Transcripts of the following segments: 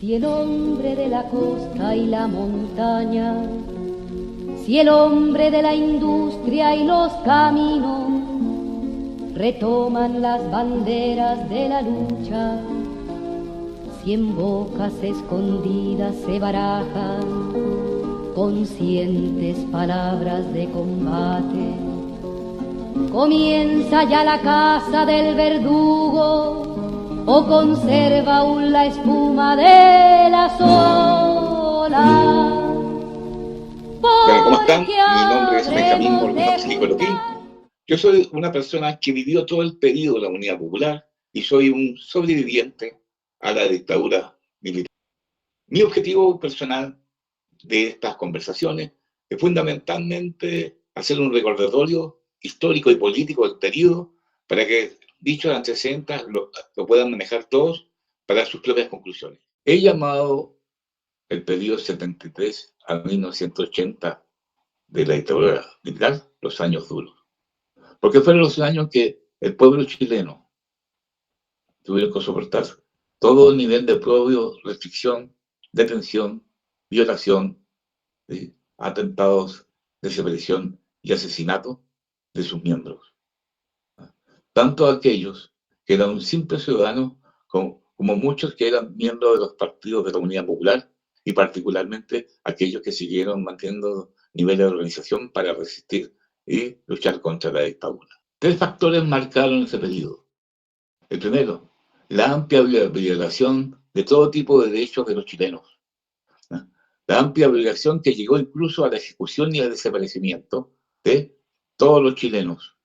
Si el hombre de la costa y la montaña, si el hombre de la industria y los caminos retoman las banderas de la lucha, si en bocas escondidas se barajan conscientes palabras de combate, comienza ya la caza del verdugo o conserva aún la espuma de las olas. Bueno, ¿cómo están? Mi nombre es Benjamín Moldenowski Coloquín. Yo soy una persona que vivió todo el periodo de la Unidad Popular y soy un sobreviviente a la dictadura militar. Mi objetivo personal de estas conversaciones es fundamentalmente hacer un recordatorio histórico y político del periodo para que dichos antecedentes lo puedan manejar todos para sus propias conclusiones. He llamado el periodo 73 a 1980 de la dictadura militar los años duros, porque fueron los años que el pueblo chileno tuvieron que soportar todo el nivel de oprobio, restricción, detención, violación, ¿sí? Atentados, desaparición y asesinato de sus miembros. Tanto aquellos que eran un simple ciudadano como muchos que eran miembros de los partidos de la Unidad Popular y particularmente aquellos que siguieron manteniendo niveles de organización para resistir y luchar contra la dictadura. Tres factores marcaron ese periodo. El primero, la amplia violación de todo tipo de derechos de los chilenos. La amplia violación que llegó incluso a la ejecución y al desaparecimiento de todos los chilenos,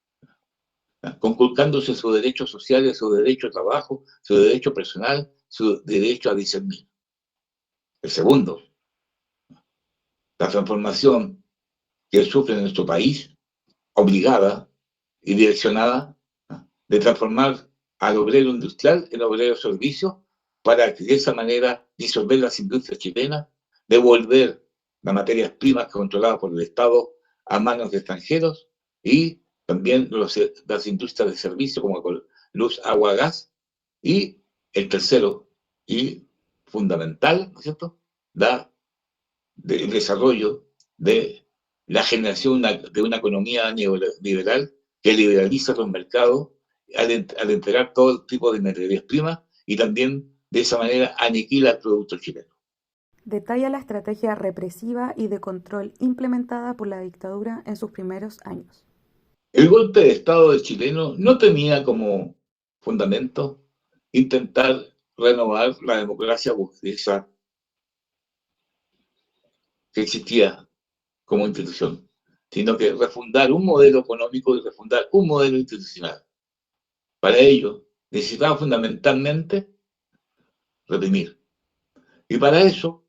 conculcándose su derecho social, su derecho a trabajo, su derecho personal, su derecho a discernir. El segundo, la transformación que sufre nuestro país, obligada y direccionada, de transformar al obrero industrial en obrero servicio para que de esa manera disolver las industrias chilenas, devolver las materias primas controladas por el Estado a manos de extranjeros y también las industrias de servicio como luz, agua, gas. Y el tercero y fundamental, ¿no es cierto?, el desarrollo de la generación de una economía neoliberal que liberaliza los mercados al entregar todo tipo de materias primas y también de esa manera aniquila el producto chileno. Detalla la estrategia represiva y de control implementada por la dictadura en sus primeros años. El golpe de Estado del chileno no tenía como fundamento intentar renovar la democracia burguesa que existía como institución, sino que refundar un modelo económico y refundar un modelo institucional. Para ello, necesitaba fundamentalmente reprimir. Y para eso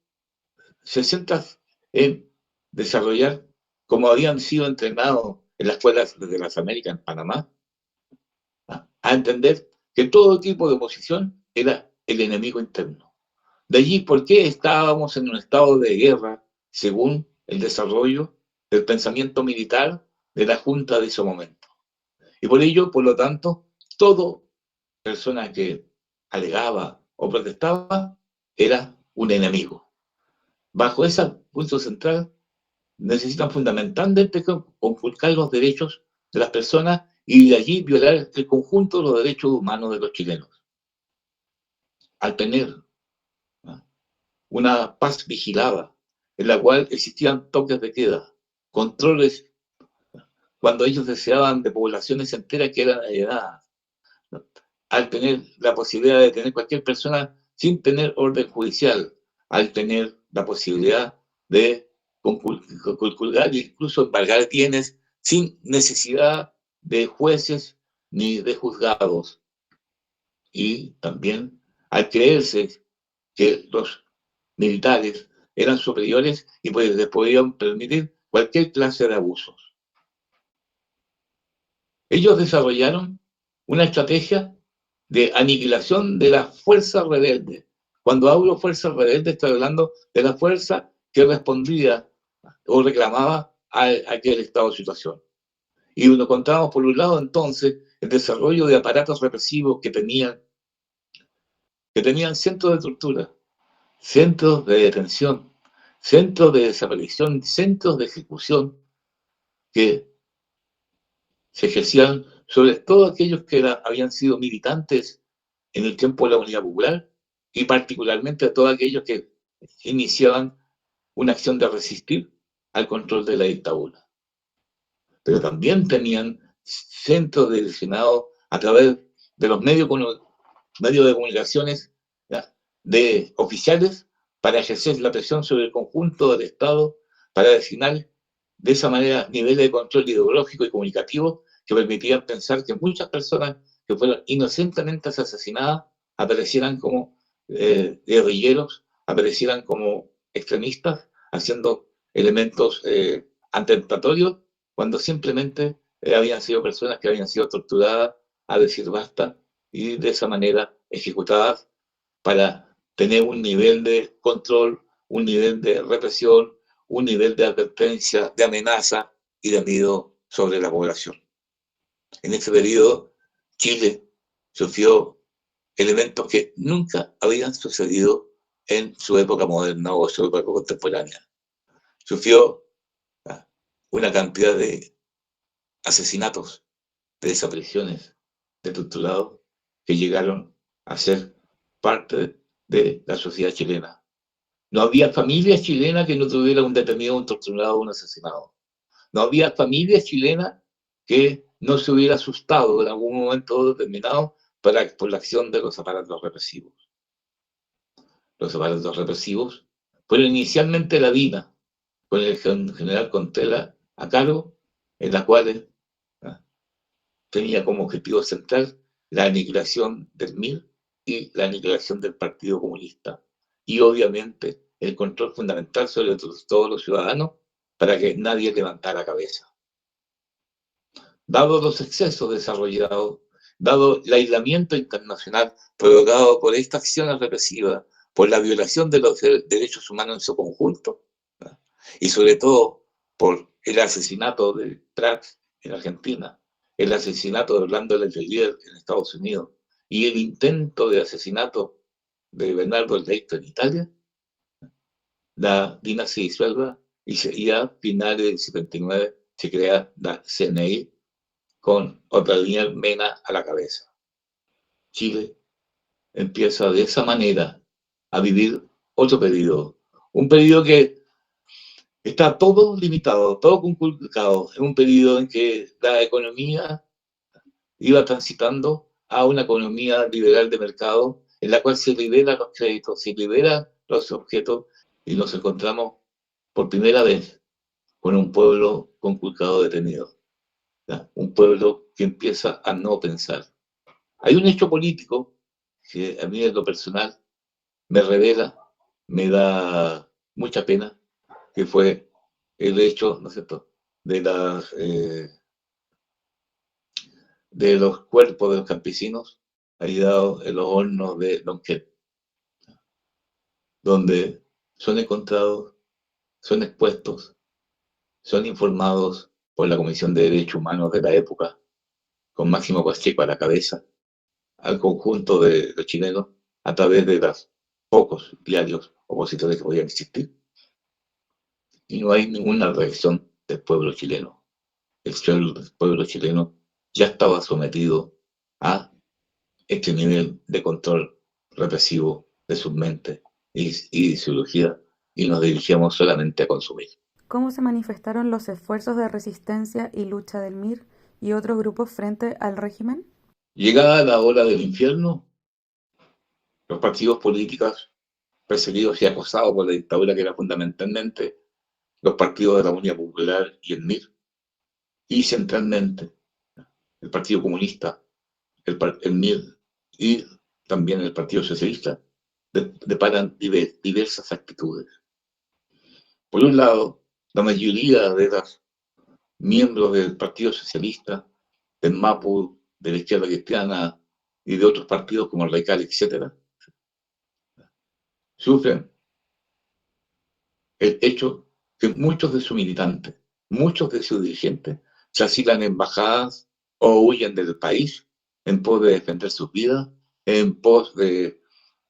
se centra en desarrollar, como habían sido entrenados en las escuelas de las Américas en Panamá, a entender que todo tipo de oposición era el enemigo interno. De allí, ¿por qué estábamos en un estado de guerra según el desarrollo del pensamiento militar de la Junta de ese momento? Y por ello, por lo tanto, toda persona que alegaba o protestaba era un enemigo. Bajo ese punto central, necesitan fundamentalmente conculcar los derechos de las personas y de allí violar el conjunto de los derechos humanos de los chilenos. Al tener una paz vigilada, en la cual existían toques de queda, controles, cuando ellos deseaban de poblaciones enteras que eran allegadas, al tener la posibilidad de tener cualquier persona sin tener orden judicial, al tener la posibilidad de conculcar e incluso embargar bienes sin necesidad de jueces ni de juzgados. Y también al creerse que los militares eran superiores y pues les podían permitir cualquier clase de abusos. Ellos desarrollaron una estrategia de aniquilación de las fuerzas rebeldes. Cuando hablo fuerzas rebeldes, estoy hablando de la fuerza que respondía o reclamaba a aquel estado de situación. Y nos encontramos, por un lado, entonces, el desarrollo de aparatos represivos que tenían centros de tortura, centros de detención, centros de desaparición, centros de ejecución que se ejercían sobre todos aquellos que habían sido militantes en el tiempo de la Unidad Popular y particularmente a todos aquellos que iniciaban una acción de resistir al control de la dictadura. Pero también tenían centros direccionados a través de los medios de comunicaciones, ¿ya?, de oficiales para ejercer la presión sobre el conjunto del Estado, para designar de esa manera niveles de control ideológico y comunicativo que permitían pensar que muchas personas que fueron inocentemente asesinadas aparecieran como guerrilleros, aparecieran como extremistas, haciendo elementos atentatorios, cuando simplemente habían sido personas que habían sido torturadas a decir basta y de esa manera ejecutadas para tener un nivel de control, un nivel de represión, un nivel de advertencia, de amenaza y de miedo sobre la población. En ese periodo, Chile sufrió elementos que nunca habían sucedido en su época moderna o su época contemporánea. Sufrió una cantidad de asesinatos, de desapariciones, de torturados que llegaron a ser parte de la sociedad chilena. No había familia chilena que no tuviera un detenido, un torturado o un asesinado. No había familia chilena que no se hubiera asustado en algún momento determinado por la acción de los aparatos represivos. Los aparatos represivos fueron inicialmente la DINA, con el general Contreras a cargo, en la cual tenía como objetivo central la aniquilación del MIR y la aniquilación del Partido Comunista. Y obviamente el control fundamental sobre todos los ciudadanos para que nadie levantara cabeza. Dado los excesos desarrollados, dado el aislamiento internacional provocado por esta acción represiva, por la violación de los derechos humanos en su conjunto, y sobre todo por el asesinato de Prat en Argentina, el asesinato de Orlando Letelier en Estados Unidos y el intento de asesinato de Bernardo Leito en Italia, la DINA se disuelve y a finales del 79 se crea la CNI con Otoniel Mena a la cabeza. Chile empieza de esa manera a vivir otro periodo, un periodo que está todo limitado, todo conculcado, en un periodo en que la economía iba transitando a una economía liberal de mercado, en la cual se liberan los créditos, se liberan los objetos, y nos encontramos por primera vez con un pueblo conculcado detenido, ¿ya? Un pueblo que empieza a no pensar. Hay un hecho político que a mí en lo personal me revela, me da mucha pena, que fue el hecho, ¿no es cierto?, de los cuerpos de los campesinos hallados en los hornos de Lonquén, donde son encontrados, son expuestos, son informados por la Comisión de Derechos Humanos de la época, con Máximo Pacheco a la cabeza, al conjunto de los chilenos a través de los pocos diarios opositores que podían existir. Y no hay ninguna reacción del pueblo chileno. El pueblo chileno ya estaba sometido a este nivel de control represivo de sus mentes y ideología, y nos dirigíamos solamente a consumir. ¿Cómo se manifestaron los esfuerzos de resistencia y lucha del MIR y otros grupos frente al régimen? Llegada la hora del infierno, los partidos políticos perseguidos y acosados por la dictadura, que era fundamentalmente los partidos de la Unidad Popular y el MIR, y centralmente el Partido Comunista, el MIR y también el Partido Socialista, deparan diversas actitudes. Por un lado, la mayoría de los miembros del Partido Socialista, del MAPU, de la Izquierda Cristiana y de otros partidos como el Radical, etc., sufren el hecho que muchos de sus militantes, muchos de sus dirigentes, se asilan en embajadas o huyen del país en pos de defender sus vidas, en pos de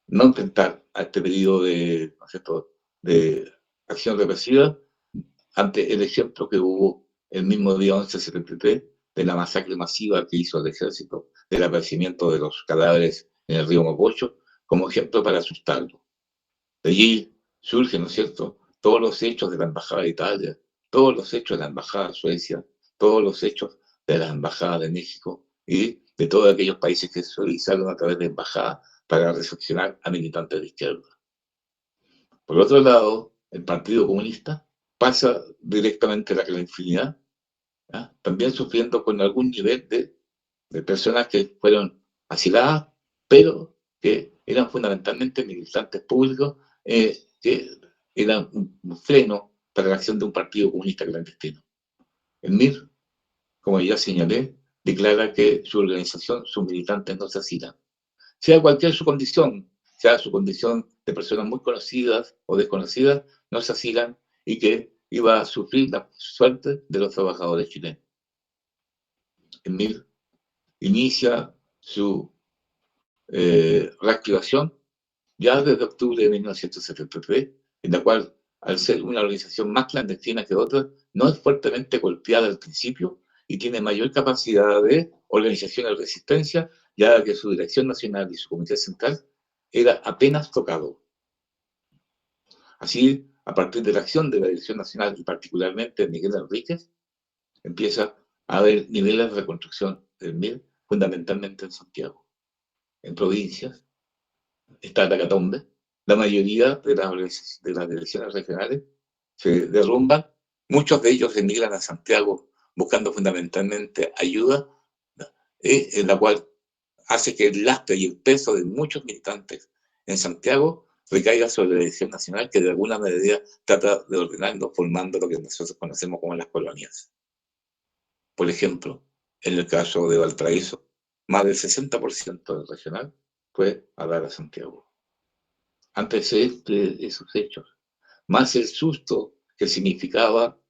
no intentar a este periodo de, ¿no es cierto?, de acción represiva, ante el ejemplo que hubo el mismo día 11/73 de la masacre masiva que hizo el ejército, del aparecimiento de los cadáveres en el río Mapocho, como ejemplo para asustarlo. De allí surgen, ¿no es cierto?, todos los hechos de la Embajada de Italia, todos los hechos de la Embajada de Suecia, todos los hechos de la Embajada de México y de todos aquellos países que se utilizaron a través de embajadas para recepcionar a militantes de izquierda. Por otro lado, el Partido Comunista pasa directamente a la clandestinidad, ¿ya?, también sufriendo con algún nivel de personas que fueron asiladas, pero que eran fundamentalmente militantes públicos, que eran un freno para la acción de un partido comunista clandestino. El MIR, como ya señalé, declara que su organización, sus militantes no se asilan. Sea cualquier su condición, sea su condición de personas muy conocidas o desconocidas, no se asilan y que iba a sufrir la suerte de los trabajadores chilenos. El MIR inicia su reactivación ya desde octubre de 1973, en la cual, al ser una organización más clandestina que otras, no es fuertemente golpeada al principio y tiene mayor capacidad de organización y resistencia, ya que su dirección nacional y su comité central era apenas tocado. Así, a partir de la acción de la dirección nacional y particularmente de Miguel Enríquez, empieza a haber niveles de reconstrucción del MIR, fundamentalmente en Santiago. En provincias está la catombe, la mayoría de las direcciones regionales se derrumban, muchos de ellos emigran a Santiago buscando fundamentalmente ayuda, en la cual hace que el lastre y el peso de muchos militantes en Santiago recaiga sobre la dirección nacional, que de alguna medida trata de ordenarlo, formando lo que nosotros conocemos como las colonias. Por ejemplo, en el caso de Valparaíso, más del 60% del regional fue a dar a Santiago. Antes de esos hechos, más el susto que significaba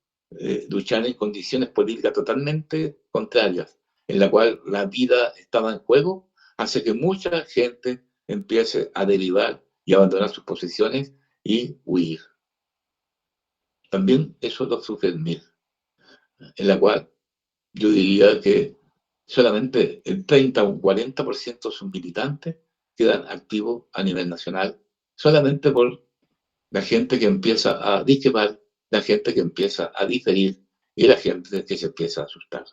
luchar en condiciones políticas totalmente contrarias, en la cual la vida estaba en juego, hace que mucha gente empiece a derivar y abandonar sus posiciones y huir. También eso lo sufre el MIR, en la cual yo diría que solamente el 30 o un 40% de sus militantes quedan activos a nivel nacional, solamente por la gente que empieza a disquepar, la gente que empieza a diferir y la gente que se empieza a asustar.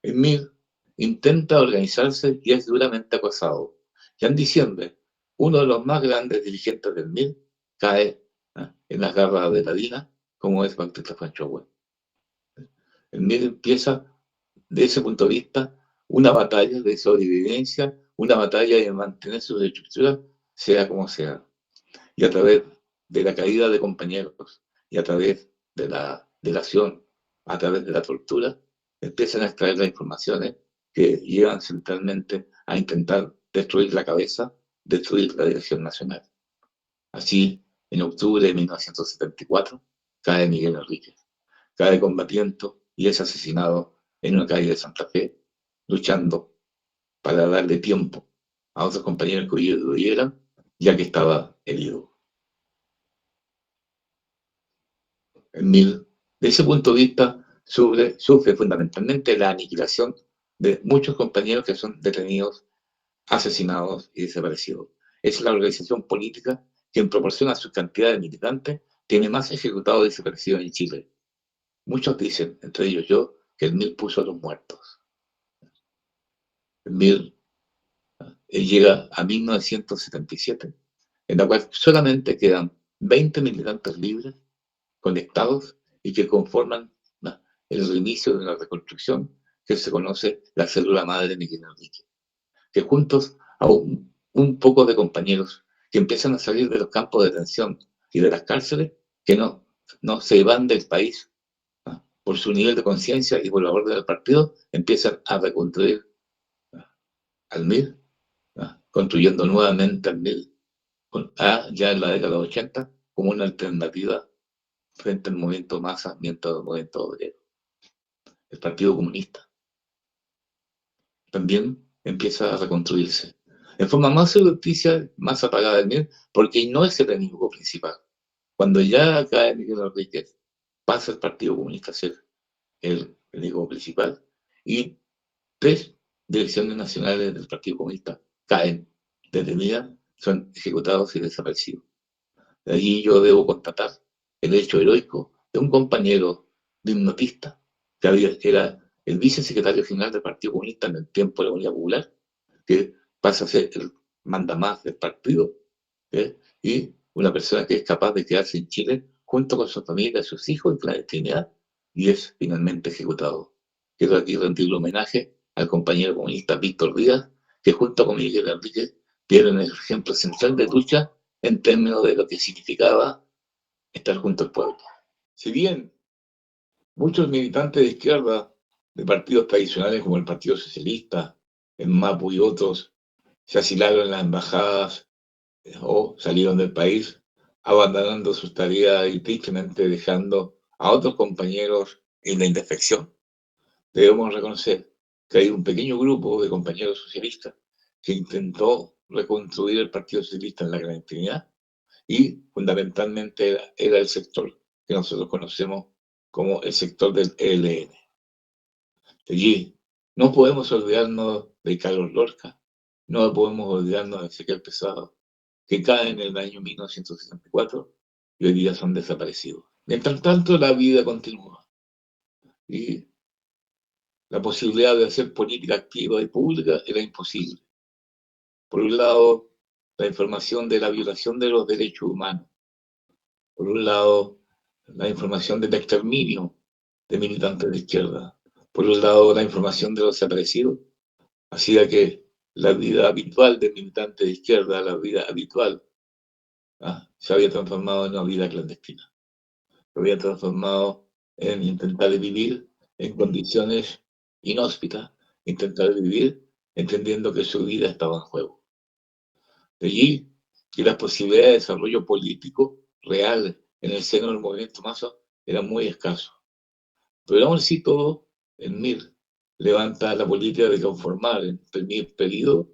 El MIR intenta organizarse y es duramente acosado. Ya en diciembre, uno de los más grandes dirigentes del MIR cae en las garras de la DINA, como es Bautista Fanchahue. El MIR empieza, de ese punto de vista, una batalla de sobrevivencia, una batalla de mantener sus estructuras, sea como sea. Y a través de la caída de compañeros y a través de la delación, a través de la tortura, empiezan a extraer las informaciones que llevan centralmente a intentar destruir la cabeza, destruir la dirección nacional. Así, en octubre de 1974, cae Miguel Enríquez, cae combatiendo y es asesinado en una calle de Santa Fe, luchando para darle tiempo a otros compañeros que huyeran, ya que estaba herido. El MIR, de ese punto de vista, sufre fundamentalmente la aniquilación de muchos compañeros que son detenidos, asesinados y desaparecidos. Es la organización política que, en proporción a su cantidad de militantes, tiene más ejecutados y desaparecidos en Chile. Muchos dicen, entre ellos yo, que el MIR puso a los muertos. El MIR llega a 1977, en la cual solamente quedan 20 militantes libres, conectados y que conforman el reinicio de una reconstrucción que se conoce la célula madre de Miguel Enríquez, que juntos a un poco de compañeros que empiezan a salir de los campos de detención y de las cárceles, que no se van del país por su nivel de conciencia y por la orden del partido, empiezan a reconstruir al MIR, construyendo nuevamente al MIR ya en la década de los 80 como una alternativa frente al movimiento masa, mientras el movimiento obrero. El Partido Comunista también empieza a reconstruirse. en forma más surrepticia, más apagada del MIR, porque no es el enemigo principal. Cuando ya cae Miguel Enríquez, pasa el Partido Comunista a ser el enemigo principal y 3 direcciones nacionales del Partido Comunista caen detenidas, son ejecutados y desaparecidos. De allí yo debo constatar el hecho heroico de un compañero de hipnotista que era el vicesecretario general del Partido Comunista en el tiempo de la Unidad Popular, que pasa a ser el mandamás del partido, ¿eh? Y una persona que es capaz de quedarse en Chile junto con su familia, sus hijos en clandestinidad, y es finalmente ejecutado. Quiero aquí rendirle homenaje al compañero comunista Víctor Díaz, que junto con Miguel Enríquez dieron el ejemplo central de lucha en términos de lo que significaba estar junto al pueblo. Si bien muchos militantes de izquierda de partidos tradicionales como el Partido Socialista, el MAPU y otros se asilaron en las embajadas o salieron del país, abandonando sus tareas y tristemente dejando a otros compañeros en la indefección. Debemos reconocer que hay un pequeño grupo de compañeros socialistas que intentó reconstruir el Partido Socialista en la clandestinidad y fundamentalmente era el sector que nosotros conocemos como el sector del ELN. Allí no podemos olvidarnos de Carlos Lorca, no podemos olvidarnos de Ezequiel Pesado, que caen en el año 1964 y hoy día son desaparecidos. Mientras tanto, la vida continúa y la posibilidad de hacer política activa y pública era imposible. Por un lado, la información de la violación de los derechos humanos. Por un lado, la información del exterminio de militantes de izquierda. Por un lado, la información de los desaparecidos. Hacía que la vida habitual de militantes de izquierda, la vida habitual, se había transformado en una vida clandestina. Se había transformado en intentar vivir en condiciones inhóspitas, intentar vivir entendiendo que su vida estaba en juego. De allí que las posibilidades de desarrollo político real en el seno del movimiento Mazo eran muy escasos. Pero aún así todo, el MIR levanta la política de conformar en el periodo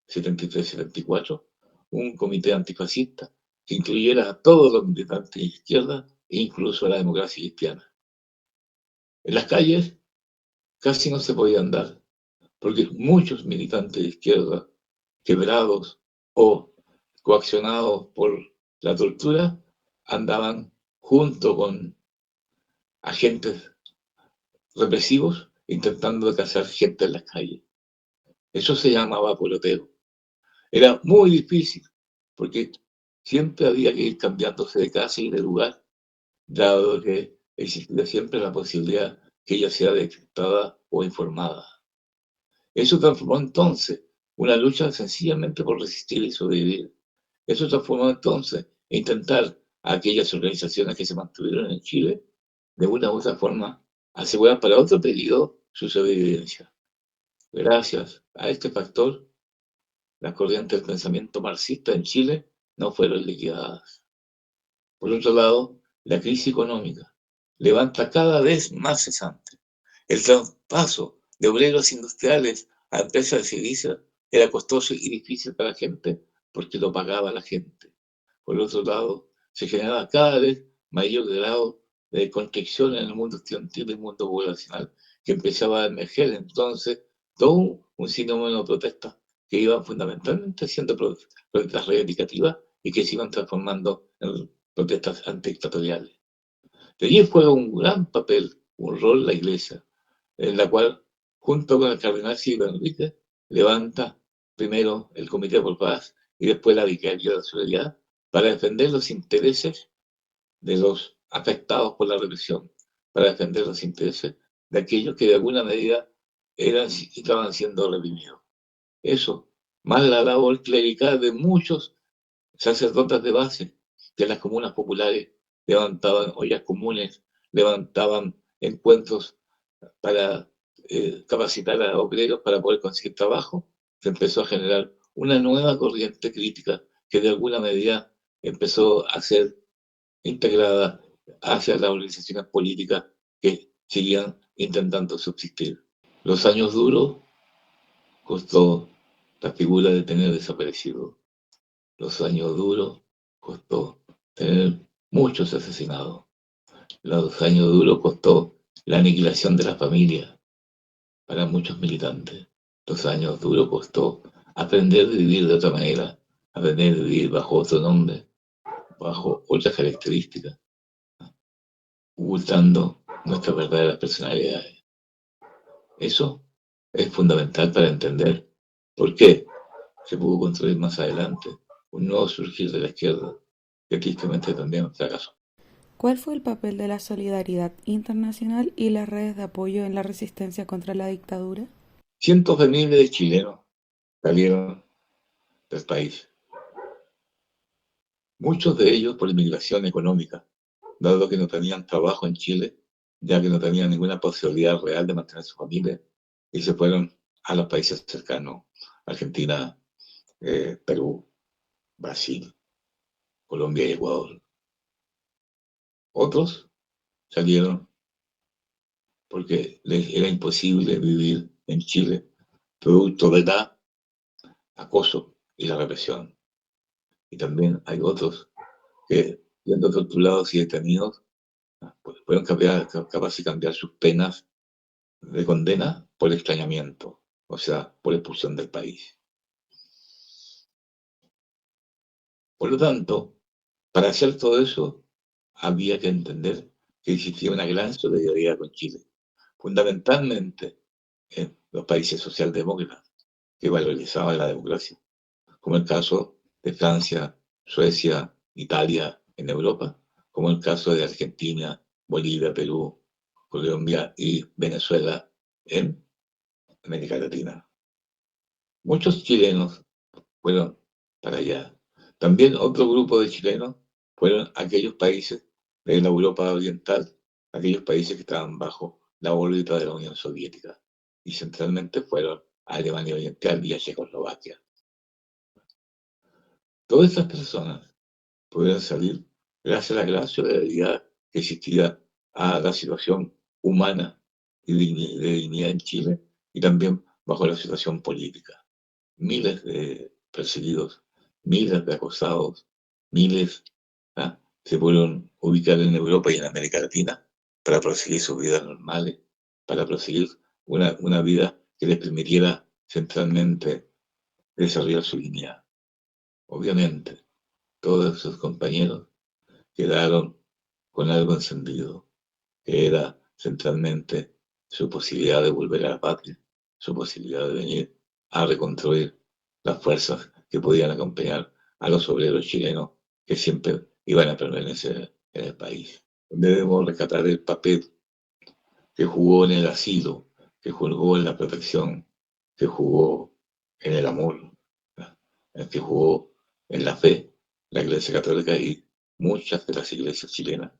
73-74 un comité antifascista que incluyera a todos los militantes de izquierda e incluso a la democracia cristiana. En las calles casi no se podía andar, porque muchos militantes de izquierda, quebrados o coaccionados por la tortura, andaban junto con agentes represivos intentando cazar gente en las calles. Eso se llamaba poloteo. Era muy difícil, porque siempre había que ir cambiándose de casa y de lugar, dado que existía siempre la posibilidad que ella sea detectada o informada. Eso transformó entonces una lucha sencillamente por resistir y sobrevivir. Eso transformó entonces intentar a aquellas organizaciones que se mantuvieron en Chile de una u otra forma asegurar para otro periodo su sobrevivencia. Gracias a este factor, las corrientes del pensamiento marxista en Chile no fueron liquidadas. Por otro lado, la crisis económica levanta cada vez más cesante. El traspaso de obreros industriales a empresas de servicios era costoso y difícil para la gente porque lo pagaba la gente. Por otro lado, se generaba cada vez mayor grado de constricción en el mundo estudiantil y el mundo poblacional, que empezaba a emerger entonces todo un fenómeno de protestas que iban fundamentalmente siendo protestas reivindicativas y que se iban transformando en protestas antidictatoriales. De allí juega un gran papel, un rol la Iglesia, en la cual, junto con el cardenal Silva Enrique, levanta primero el Comité por Paz y después la Vicaría de la Solidaridad para defender los intereses de los afectados por la represión, para defender los intereses de aquellos que de alguna medida estaban siendo reprimidos. Eso, más la labor clerical de muchos sacerdotes de base de las comunas populares, levantaban ollas comunes, levantaban encuentros para capacitar a obreros para poder conseguir trabajo, se empezó a generar una nueva corriente crítica que de alguna medida empezó a ser integrada hacia las organizaciones políticas que seguían intentando subsistir. Los años duros, justo la figura de tener desaparecido. Los años duros costó tener muchos asesinados. Los años duros costó la aniquilación de la familia para muchos militantes. Los años duros costó aprender a vivir de otra manera, aprender a vivir bajo otro nombre, bajo otras características, ocultando nuestras verdaderas personalidades. Eso es fundamental para entender por qué se pudo construir más adelante un nuevo surgir de la izquierda, que tristemente también fracasó. ¿Cuál fue el papel de la solidaridad internacional y las redes de apoyo en la resistencia contra la dictadura? Cientos de miles de chilenos salieron del país. Muchos de ellos por inmigración económica, dado que no tenían trabajo en Chile, ya que no tenían ninguna posibilidad real de mantener su familia, y se fueron a los países cercanos, Argentina, Perú, Brasil, Colombia y Ecuador. Otros salieron porque les era imposible vivir en Chile, producto del acoso y la represión. Y también hay otros que, siendo torturados y detenidos, pues fueron capaces de cambiar sus penas de condena por extrañamiento, o sea, por expulsión del país. Por lo tanto, para hacer todo eso, había que entender que existía una gran solidaridad con Chile, fundamentalmente en los países socialdemócratas que valorizaban la democracia, como el caso de Francia, Suecia, Italia en Europa, como el caso de Argentina, Bolivia, Perú, Colombia y Venezuela en América Latina. Muchos chilenos fueron para allá. También otro grupo de chilenos fueron aquellos países de la Europa Oriental, aquellos países que estaban bajo la órbita de la Unión Soviética, y centralmente fueron a Alemania Oriental y a Checoslovaquia. Todas estas personas pudieron salir gracias a la gran solidaridad que existía a la situación humana y de dignidad en Chile, y también bajo la situación política. Miles de perseguidos, miles de acosados, miles se pudieron ubicar en Europa y en América Latina para proseguir sus vidas normales, para proseguir una vida que les permitiera centralmente desarrollar su dignidad. Obviamente, todos sus compañeros quedaron con algo encendido, que era centralmente su posibilidad de volver a la patria, su posibilidad de venir a reconstruir las fuerzas que podían acompañar a los obreros chilenos que siempre iban a permanecer en el país. Debemos rescatar el papel que jugó en el asilo, que jugó en la protección, que jugó en el amor, que jugó en la fe, la Iglesia Católica y muchas de las iglesias chilenas,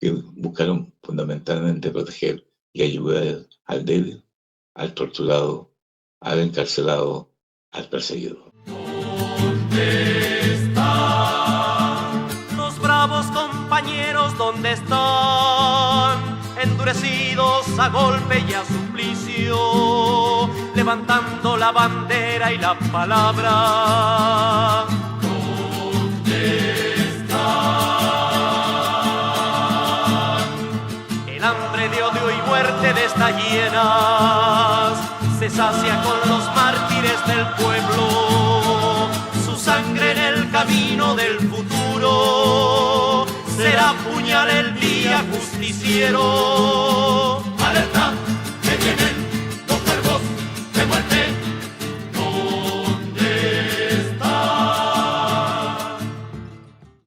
que buscaron fundamentalmente proteger y ayudar al débil, al torturado, al encarcelado, al perseguido. ¿Dónde están los bravos compañeros? ¿Dónde están? Endurecidos a golpe y a suplicio, levantando la bandera y la palabra. ¿Dónde están? El hambre de odio y muerte de estas hienas se sacia con los mártires del pueblo. Su sangre en el camino del futuro será puñal el día justiciero.